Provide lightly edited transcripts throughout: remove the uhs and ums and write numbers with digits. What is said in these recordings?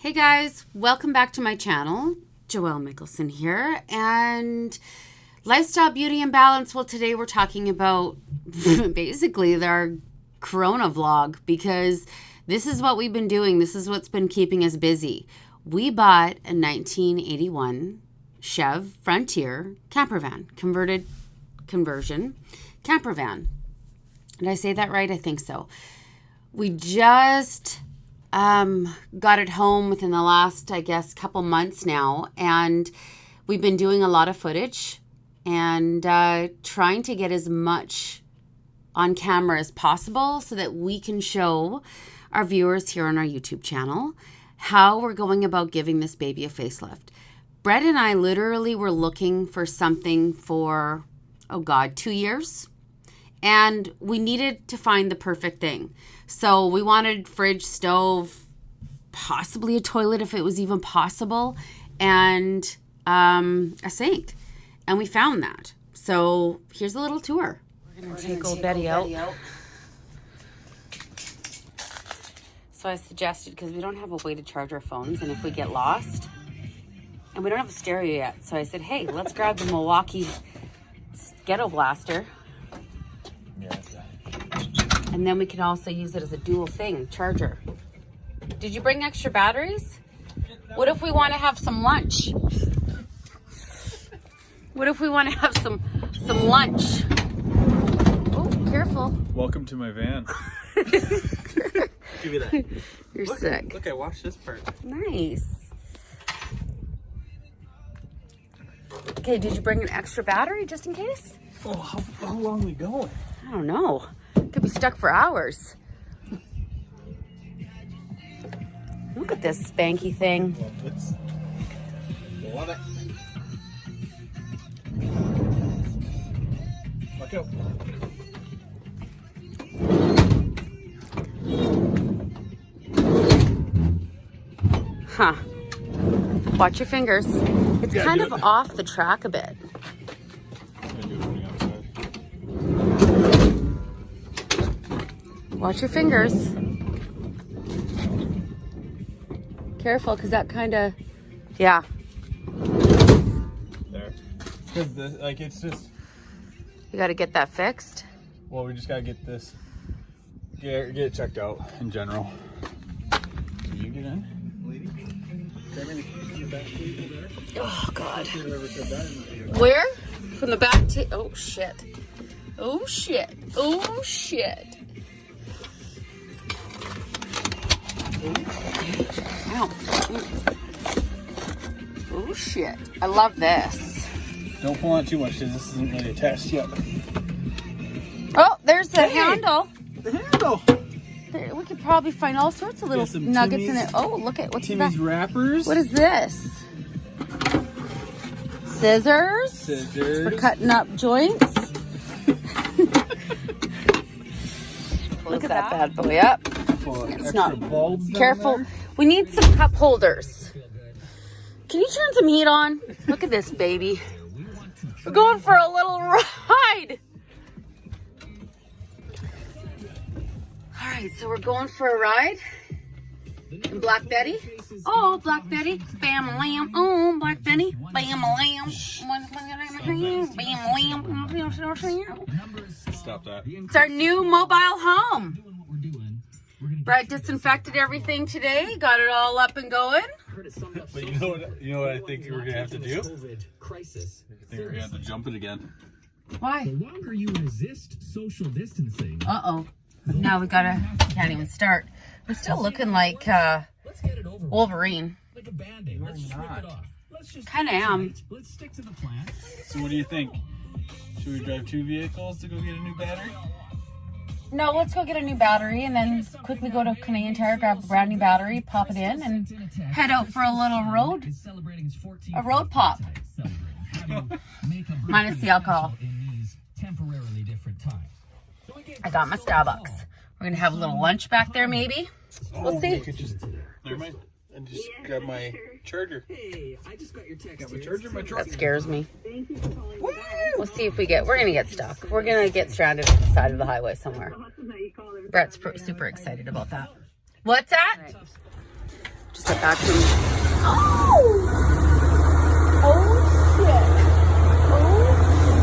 Hey guys, welcome back to my channel. Joelle Mickelson here, and lifestyle, beauty, and balance. Well, today we're talking about basically our Corona vlog, because this is what we've been doing. This is what's been keeping us busy. We bought a 1981 Chev Frontier campervan, conversion campervan. Did I say that right? I think so. We just got it home within the last, I guess, couple months now, and we've been doing a lot of footage and trying to get as much on camera as possible so that we can show our viewers here on our YouTube channel how we're going about giving this baby a facelift. Brett and I literally were looking for something for, 2 years. And we needed to find the perfect thing. So we wanted fridge, stove, possibly a toilet if it was even possible, and a sink. And we found that. So here's a little tour. We're going to take old Betty out. So I suggested, because we don't have a way to charge our phones, and if we get lost, and we don't have a stereo yet. So I said, hey, let's grab the Milwaukee Ghetto Blaster. And then we can also use it as a dual thing, charger. Did you bring extra batteries? What if we want to have some lunch? What if we want to have some lunch? Oh, careful. Welcome to my van. Give me that. You're sick. Look, I washed this part. Nice. Okay, did you bring an extra battery just in case? Oh, how long are we going? I don't know. Could be stuck for hours. Look at this spanky thing. Love it. Look out. Huh. Watch your fingers. It's kind of off the track a bit. Watch your fingers. Careful, because that kind of, yeah. There. Because it's just. You got to get that fixed. Well, we just gotta get this. Get it checked out in general. Can you get in? Oh God. Where? From the back to. Oh shit. Oh shit. Oh shit. Ow. Oh shit. I love this. Don't pull on too much because this isn't really attached yet. Oh, there's the handle. The handle! There, we could probably find all sorts of little nuggets in it. Oh, look at what's Timmy's that? wrappers. What is this? Scissors? Scissors. For cutting up joints. Look at that bad boy up. It's not careful. We need some cup holders. Can you turn some heat on? Look at this baby. We're going for a little ride. All right, so we're going for a ride in Black Betty. Oh, Black Betty. Bam lamb. Oh, Black Betty. Bam lamb. Bam lamb. Stop that. It's our new mobile home. Brett disinfected everything today, got it all up and going. But you know what I think we're gonna have to do? I think we're gonna have to jump it again. Why? The longer you resist social distancing. Uh-oh. Now we can't even start. We're still looking like Wolverine. Like a band-aid. Let's just rip it off. Let's just Kinda am. Let's stick to the plan. So what do you think? Should we drive 2 vehicles to go get a new battery? No, let's go get a new battery and then quickly go to Canadian Tire, grab a brand new battery, pop it in, and head out for a little road pop. Minus the alcohol. I got my Starbucks. We're gonna have a little lunch back there, maybe. We'll see. Never mind. And just grab my charger. Hey, I just got your text. Got my charger, my truck. That scares me. We'll see if we're gonna get stuck. We're gonna get stranded at the side of the highway somewhere. Brett's super excited about that. What's that? Just a vacuum. Oh! Oh shit. Oh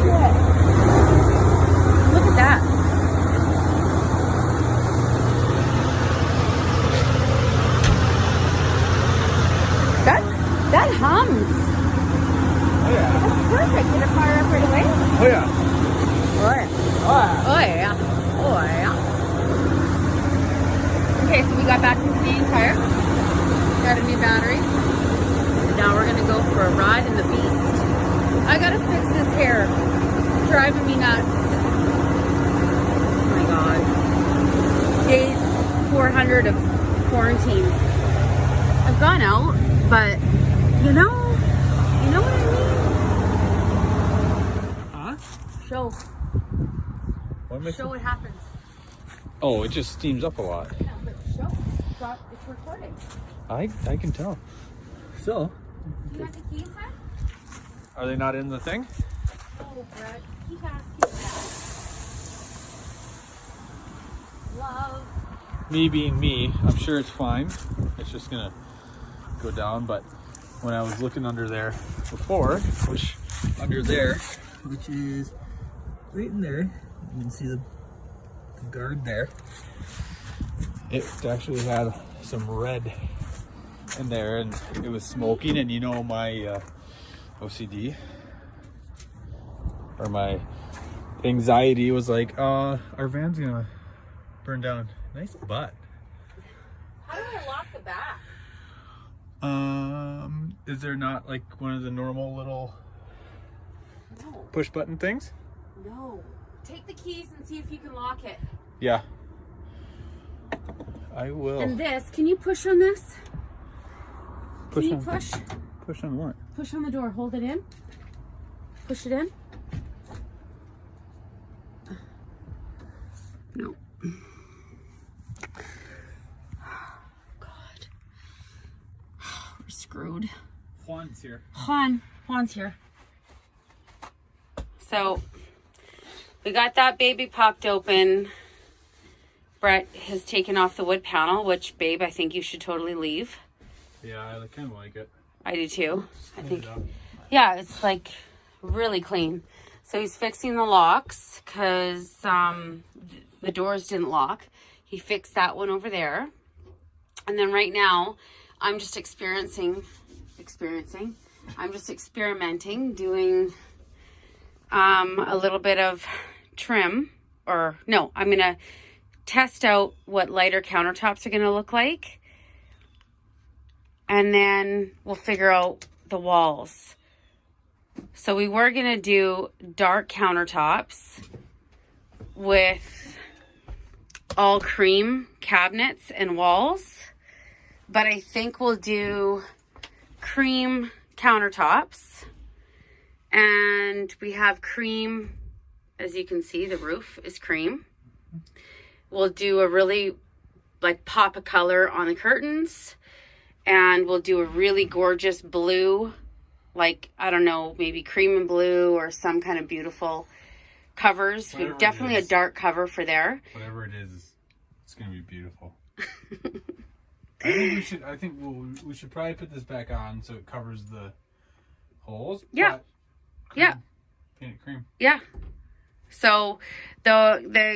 shit. Look at that. That hums. Oh yeah. That's perfect. Did it fire up right away? Oh yeah. Oh yeah. Oh yeah. Oh yeah. Okay, so we got back to the main tire. Got a new battery. Now we're gonna go for a ride in the Beast. I gotta fix this hair. It's driving me nuts. Oh my god. Day 400 of quarantine. I've gone out, but you know what I Huh? mean? Show what happens. Oh, it just steams up a lot. Yeah, but show. It's recording. I can tell. So, You got the keys, huh? are they not in the thing? Oh, Brett. Keep asking that. Love. Me being me, I'm sure it's fine. It's just gonna go down, but when I was looking under there before, which is right in there, you can see the guard there. It actually had some red in there, and it was smoking. And you know my OCD or my anxiety was like, our van's gonna burn down. Nice butt. How do I lock the back? Is there not like one of the normal little No. push button things? No. Take the keys and see if you can lock it. Yeah. I will. And this, can you push on this? Push Can you on. push? Push on what? Push on the door. Hold it in. Push it in. No. God. We're screwed. Juan's here. Juan's here. So, we got that baby popped open. Brett has taken off the wood panel, which, babe, I think you should totally leave. Yeah, I kind of like it. I do too. I Clean think, it up. yeah, it's like really clean. So he's fixing the locks because the doors didn't lock. He fixed that one over there. And then right now, I'm just I'm just experimenting, doing a little bit of trim. Or no, I'm going to test out what lighter countertops are going to look like. And then we'll figure out the walls. So we were going to do dark countertops with all cream cabinets and walls. But I think we'll do cream countertops. And we have cream, as you can see, the roof is cream. We'll do a really like pop of color on the curtains. And we'll do a really gorgeous blue, like, I don't know, maybe cream and blue or some kind of beautiful covers. Whatever We've definitely a dark cover for there. Whatever it is, it's gonna be beautiful. I think we should probably put this back on so it covers the holes. Yeah. Yeah. Paint it cream. Yeah. So the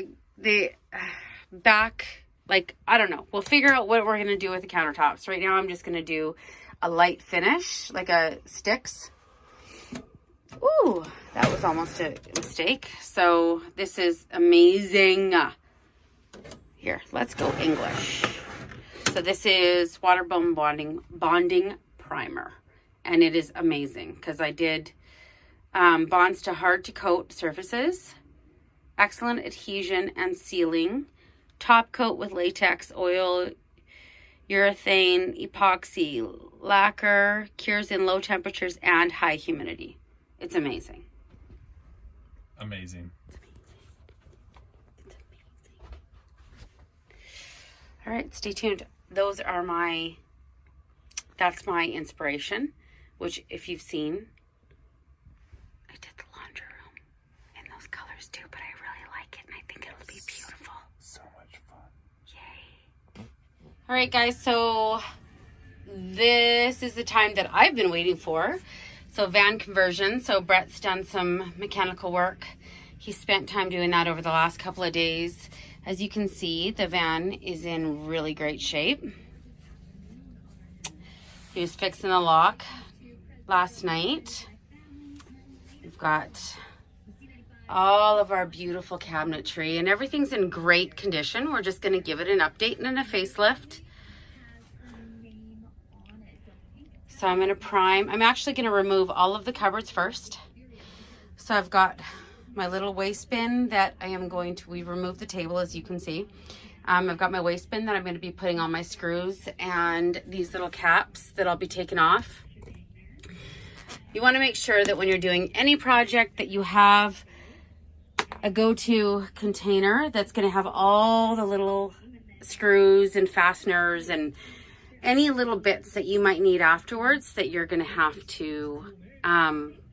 back, like, I don't know. We'll figure out what we're going to do with the countertops. Right now I'm just going to do a light finish, like a sticks. Ooh, that was almost a mistake. So this is amazing. Here, let's go English. So this is Waterborne Bonding Primer. And it is amazing because I did bonds to hard to coat surfaces, excellent adhesion and sealing, top coat with latex, oil, urethane, epoxy, lacquer, cures in low temperatures and high humidity. It's amazing. Amazing. All right, stay tuned. That's my inspiration, which if you've seen, I did the laundry room in those colors too, but I really like it and I think it'll be beautiful. So much fun. Yay. All right, guys, so this is the time that I've been waiting for. So van conversion. So Brett's done some mechanical work. He spent time doing that over the last couple of days. As you can see, the van is in really great shape. He was fixing the lock last night. We've got all of our beautiful cabinetry and everything's in great condition. We're just going to give it an update and a facelift. So I'm going to prime. I'm actually going to remove all of the cupboards first. So I've got my little waste bin that I am going to, we removed the table as you can see. I've got my waste bin that I'm going to be putting all my screws and these little caps that I'll be taking off. You want to make sure that when you're doing any project that you have a go-to container that's going to have all the little screws and fasteners and any little bits that you might need afterwards that you're going to have to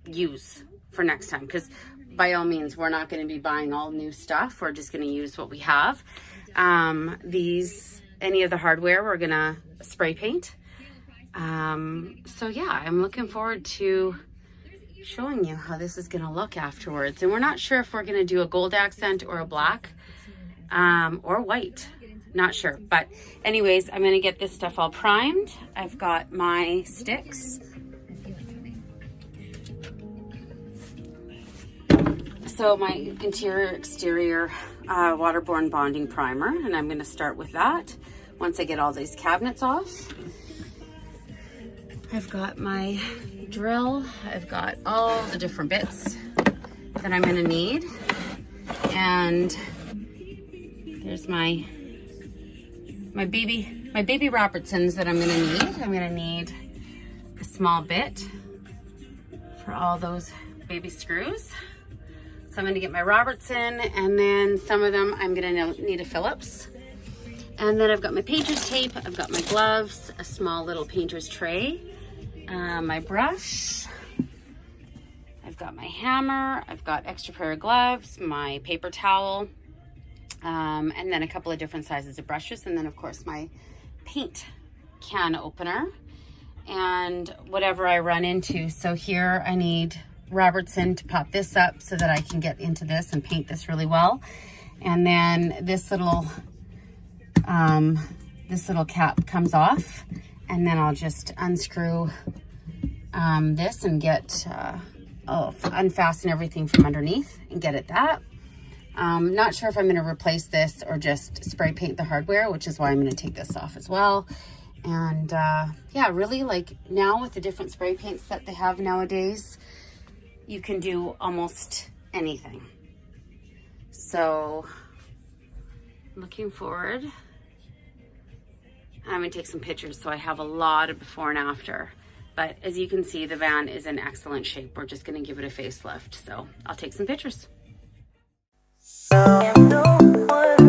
use for next time. Because by all means, we're not going to be buying all new stuff. We're just going to use what we have. Any of the hardware, we're going to spray paint. So yeah, I'm looking forward to showing you how this is going to look afterwards. And we're not sure if we're going to do a gold accent or a black or white. Not sure. But anyways, I'm going to get this stuff all primed. I've got my sticks. So my interior exterior waterborne bonding primer, and I'm going to start with that once I get all these cabinets off. I've got my drill. I've got all the different bits that I'm going to need, and there's my baby Robertsons that I'm going to need. I'm going to need a small bit for all those baby screws. So I'm going to get my Robertson, and then some of them I'm going to need a Phillips. And then I've got my painter's tape, I've got my gloves, a small little painter's tray, my brush, I've got my hammer, I've got extra pair of gloves, my paper towel, and then a couple of different sizes of brushes, and then of course my paint can opener and whatever I run into. So here I need Robertson to pop this up so that I can get into this and paint this really well. And then this little cap comes off, and then I'll just unscrew this and get unfasten everything from underneath and get at that. Not sure if I'm going to replace this or just spray paint the hardware, which is why I'm going to take this off as well. And yeah, really, like now with the different spray paints that they have nowadays, you can do almost anything. So looking forward. I'm going to take some pictures so I have a lot of before and after. But as you can see, the van is in excellent shape. We're just going to give it a facelift. So I'll take some pictures. No one